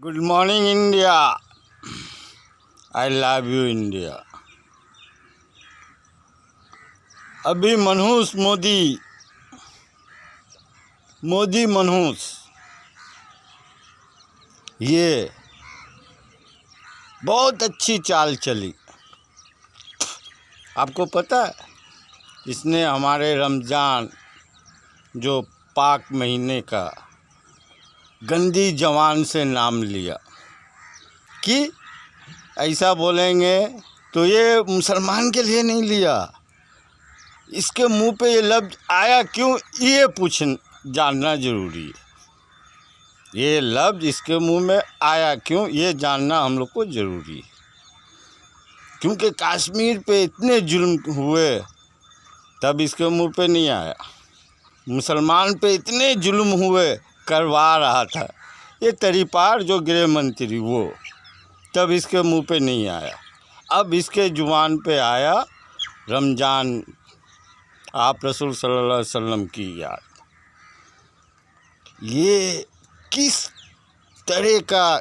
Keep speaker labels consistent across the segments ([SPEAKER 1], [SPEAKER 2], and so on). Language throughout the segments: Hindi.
[SPEAKER 1] Good morning India. I love you India. अभी मनहूस मोदी मनहूस ये बहुत अच्छी चाल चली। आपको पता है इसने हमारे रमज़ान जो पाक महीने का गंदी जवान से नाम लिया कि ऐसा बोलेंगे तो ये मुसलमान के लिए नहीं लिया। इसके मुंह पे ये लफ्ज़ आया क्यों, ये जानना ज़रूरी है। ये लफ्ज़ इसके मुंह में आया क्यों, ये जानना हम लोग को ज़रूरी है। क्योंकि कश्मीर पे इतने जुल्म हुए तब इसके मुंह पे नहीं आया। मुसलमान पे इतने जुल्म हुए करवा रहा था ये तरीपार जो गृह मंत्री, वो तब इसके मुंह पे नहीं आया। अब इसके जुबान पे आया रमज़ान, आप रसूल सल्लल्लाहु अलैहि वसल्लम की याद। ये किस तरह का,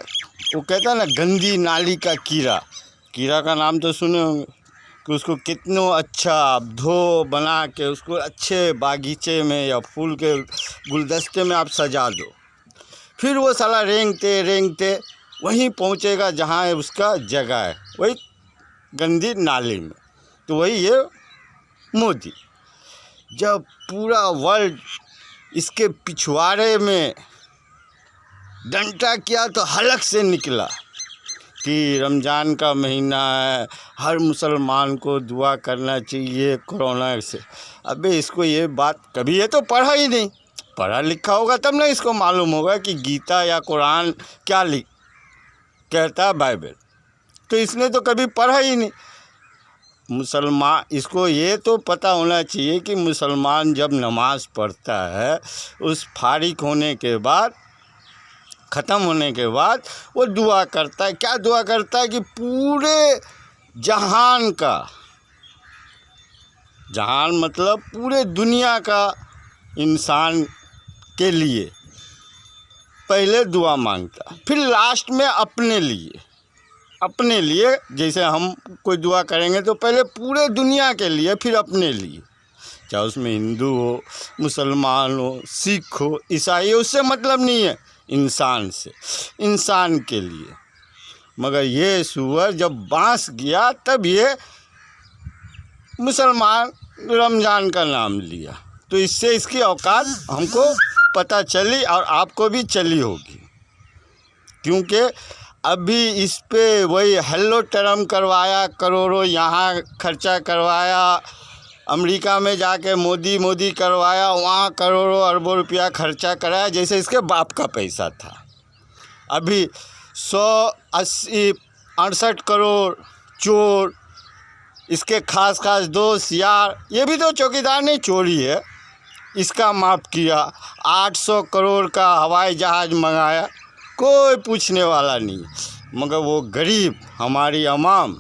[SPEAKER 1] वो कहता है ना गंदी नाली का कीड़ा का नाम तो सुने होंगे कि उसको कितनों अच्छा आप धो बना के उसको अच्छे बागीचे में या फूल के गुलदस्ते में आप सजा दो, फिर वो साला रेंगते वहीं पहुंचेगा जहां है उसका जगह है, वही गंदी नाली में। तो वही ये मोदी, जब पूरा वर्ल्ड इसके पिछवाड़े में डंटा किया तो हलक से निकला कि रमज़ान का महीना है, हर मुसलमान को दुआ करना चाहिए कोरोना से। अबे इसको ये बात कभी, ये तो पढ़ा ही नहीं, पढ़ा लिखा होगा तब ना इसको मालूम होगा कि गीता या कुरान क्या कहता है, बाइबल। तो इसने तो कभी पढ़ा ही नहीं। मुसलमान, इसको ये तो पता होना चाहिए कि मुसलमान जब नमाज़ पढ़ता है उस फारिग होने के बाद, ख़त्म होने के बाद वो दुआ करता है। क्या दुआ करता है कि पूरे जहान का, जहान मतलब पूरे दुनिया का इंसान के लिए पहले दुआ मांगता, फिर लास्ट में अपने लिए जैसे हम कोई दुआ करेंगे तो पहले पूरे दुनिया के लिए, फिर अपने लिए, चाहे उसमें हिंदू हो, मुसलमान हो, सिख हो, ईसाई हो, उससे मतलब नहीं है, इंसान से, इंसान के लिए। मगर ये सूअर जब बांस गया तब ये मुसलमान रमज़ान का नाम लिया। तो इससे इसकी औकात हमको पता चली और आपको भी चली होगी। क्योंकि अभी इस पे वही हेलो टर्म करवाया, करोड़ों यहाँ खर्चा करवाया, अमेरिका में जाके मोदी करवाया, वहाँ करोड़ों अरबों रुपया खर्चा कराया जैसे इसके बाप का पैसा था। अभी 168 करोड़ चोर, इसके खास दोस्त यार, ये भी तो चौकीदार नहीं चोरी है, इसका माफ़ किया। 800 करोड़ का हवाई जहाज़ मंगाया, कोई पूछने वाला नहीं। मगर वो गरीब हमारी अवाम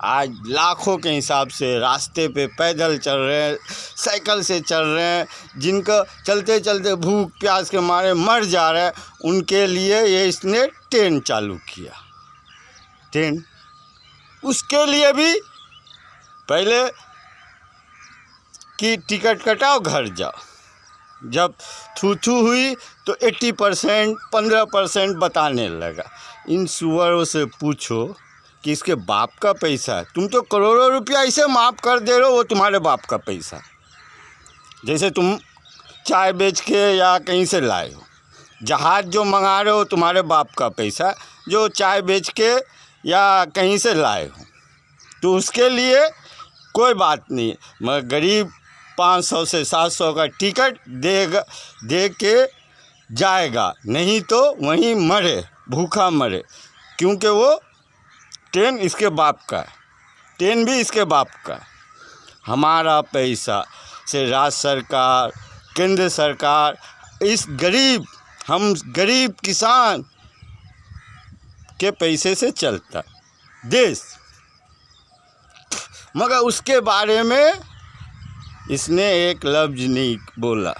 [SPEAKER 1] आज लाखों के हिसाब से रास्ते पे पैदल चल रहे हैं, साइकिल से चल रहे हैं, जिनका चलते चलते भूख प्यास के मारे मर जा रहे हैं, उनके लिए ये इसने ट्रेन चालू किया। ट्रेन, उसके लिए भी पहले कि टिकट कटाओ घर जाओ। जब थू हुई तो 80% 15% बताने लगा। इन सुअरों से पूछो कि इसके बाप का पैसा है, तुम तो करोड़ों रुपया इसे माफ़ कर दे रहे हो, वो तुम्हारे बाप का पैसा। जैसे तुम चाय बेच के या कहीं से लाए हो, जहाज़ जो मंगा रहे हो तुम्हारे बाप का पैसा, जो चाय बेच के या कहीं से लाए हो, तो उसके लिए कोई बात नहीं। मगर गरीब 500 से 700 का टिकट दे के जाएगा, नहीं तो वहीं मरे, भूखा मरे। क्योंकि वो ट्रेन इसके बाप का है, ट्रेन भी इसके बाप का है। हमारा पैसा से राज्य सरकार, केंद्र सरकार, इस हम गरीब किसान के पैसे से चलता देश। मगर उसके बारे में इसने एक लफ्ज़ नहीं बोला।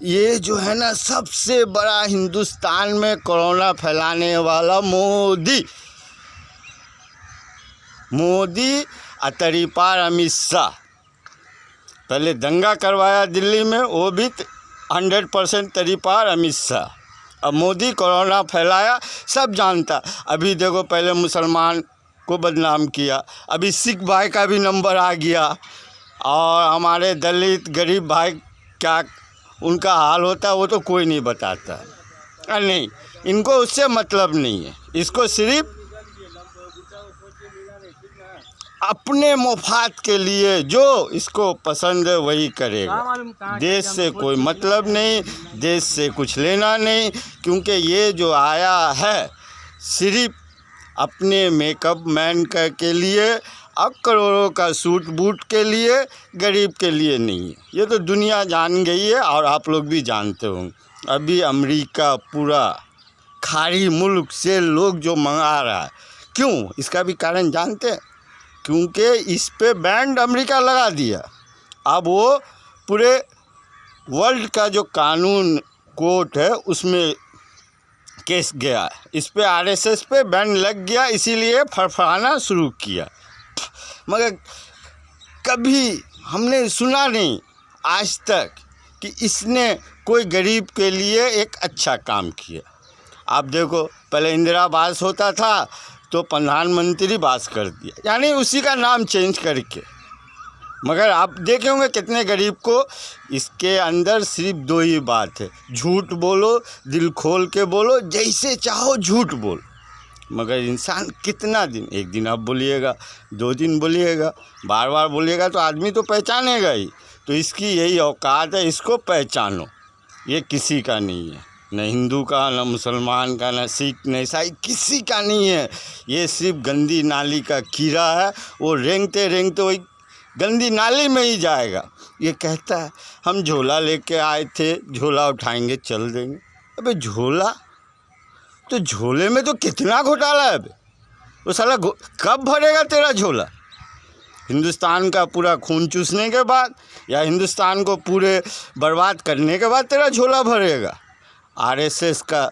[SPEAKER 1] ये जो है ना सबसे बड़ा हिंदुस्तान में कोरोना फैलाने वाला मोदी अतरी पार अमित शाह। पहले दंगा करवाया दिल्ली में, वो भी 100% तरी पार अमित शाह। अब मोदी कोरोना फैलाया, सब जानता। अभी देखो, पहले मुसलमान को बदनाम किया, अभी सिख भाई का भी नंबर आ गया, और हमारे दलित गरीब भाई क्या उनका हाल होता है वो तो कोई नहीं बताता। नहीं, इनको उससे मतलब नहीं है, इसको सिर्फ अपने मुफाद के लिए जो इसको पसंद है वही करेगा। देश से कोई मतलब नहीं, देश से कुछ लेना नहीं, क्योंकि ये जो आया है सिर्फ अपने मेकअप मैन के लिए, अब करोड़ों का सूट बूट के लिए, गरीब के लिए नहीं है। ये तो दुनिया जान गई है, और आप लोग भी जानते होंगे। अभी अमेरिका पूरा खाड़ी मुल्क से लोग जो मंगा रहा है, क्यों? इसका भी कारण जानते हैं, क्योंकि इस पे बैंड अमेरिका लगा दिया। अब वो पूरे वर्ल्ड का जो कानून कोर्ट है उसमें केस गया, इस पे आरएसएस पे बैन लग गया, इसीलिए फड़फड़ाना शुरू किया। मगर कभी हमने सुना नहीं आज तक कि इसने कोई गरीब के लिए एक अच्छा काम किया। आप देखो, पहले इंदिरा आवास होता था तो प्रधानमंत्री आवास कर दिया, यानी उसी का नाम चेंज करके। मगर आप देखे होंगे कितने गरीब को, इसके अंदर सिर्फ दो ही बात है, झूठ बोलो, दिल खोल के बोलो, जैसे चाहो झूठ बोल। मगर इंसान कितना दिन, एक दिन आप बोलिएगा, 2 दिन बोलिएगा, बार बार बोलिएगा तो आदमी तो पहचानेगा ही। तो इसकी यही औकात है, इसको पहचानो। ये किसी का नहीं है, न हिंदू का, न मुसलमान का, न सिख, न ईसाई, किसी का नहीं है। ये सिर्फ गंदी नाली का कीड़ा है, वो रेंगते रेंगते वही गंदी नाली में ही जाएगा। ये कहता है हम झोला लेके आए थे, झोला उठाएंगे चल देंगे। अबे झोला, तो झोले में तो कितना घोटाला है। अबे वो साला कब भरेगा तेरा झोला? हिंदुस्तान का पूरा खून चूसने के बाद, या हिंदुस्तान को पूरे बर्बाद करने के बाद तेरा झोला भरेगा? आरएसएस का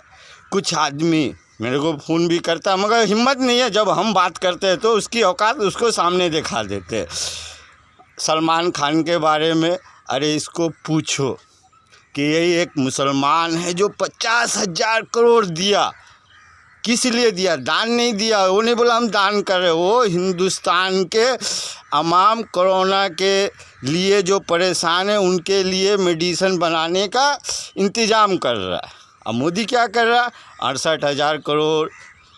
[SPEAKER 1] कुछ आदमी मेरे को फ़ोन भी करता, मगर हिम्मत नहीं है, जब हम बात करते हैं तो उसकी औकात उसको सामने दिखा देते हैं। सलमान खान के बारे में, अरे इसको पूछो कि यही एक मुसलमान है जो 50,000 करोड़ दिया, किस लिए दिया? दान नहीं दिया, वो नहीं बोला हम दान कर रहे, वो हिंदुस्तान के अवाम कोरोना के लिए जो परेशान है उनके लिए मेडिसिन बनाने का इंतज़ाम कर रहा है। अब मोदी क्या कर रहा है? 68,000 करोड़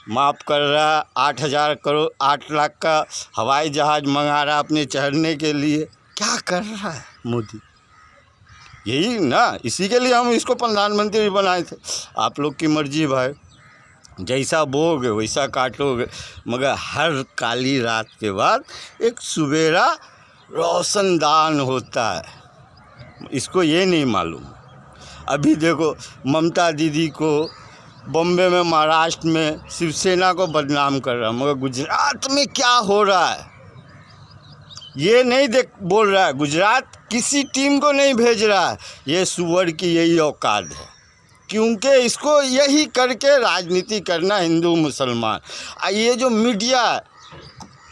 [SPEAKER 1] माफ़ कर रहा है, 8,000 करोड़, 8 लाख का हवाई जहाज़ मंगा रहा है अपने चढ़ने के लिए। क्या कर रहा है मोदी? यही ना, इसी के लिए हम इसको प्रधानमंत्री बनाए थे। आप लोग की मर्जी भाई, जैसा बोओगे वैसा काटोगे। मगर हर काली रात के बाद एक सुबेरा रोशनदान होता है, इसको ये नहीं मालूम। अभी देखो, ममता दीदी को बॉम्बे में, महाराष्ट्र में शिवसेना को बदनाम कर रहा है, मगर गुजरात में क्या हो रहा है ये नहीं बोल रहा है। गुजरात किसी टीम को नहीं भेज रहा है। ये सुअर की यही औकात है, क्योंकि इसको यही करके राजनीति करना, हिंदू मुसलमान। ये जो मीडिया,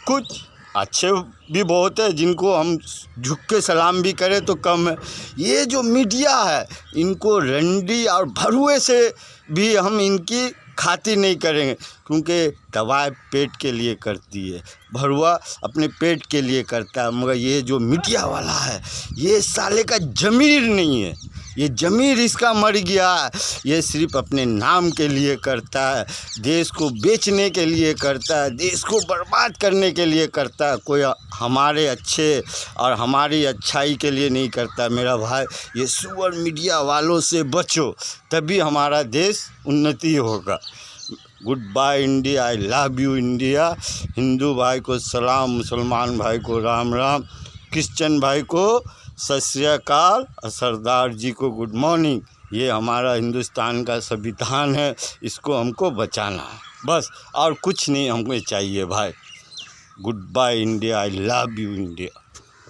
[SPEAKER 1] कुछ अच्छे भी बहुत है जिनको हम झुक के सलाम भी करें तो कम है। ये जो मीडिया है, इनको रंडी और भरुए से भी हम इनकी खातिर नहीं करेंगे, क्योंकि दवाई पेट के लिए करती है, भरुआ अपने पेट के लिए करता है। मगर ये जो मीडिया वाला है, ये साले का ज़मीर नहीं है, ये ज़मीर इसका मर गया है। ये सिर्फ अपने नाम के लिए करता है, देश को बेचने के लिए करता है, देश को बर्बाद करने के लिए करता है। कोई हमारे अच्छे और हमारी अच्छाई के लिए नहीं करता। मेरा भाई, ये सुअर मीडिया वालों से बचो, तभी हमारा देश उन्नति होगा। Good by India, I love you India. Hindu भाई को सलाम, मुसलमान भाई को राम राम, क्रिश्चियन भाई को सत श्री अकाल, और सरदार जी को गुड मॉर्निंग। ये हमारा हिंदुस्तान का संविधान है, इसको हमको बचाना है बस, और कुछ नहीं हमको चाहिए भाई। Good by India, I love you India.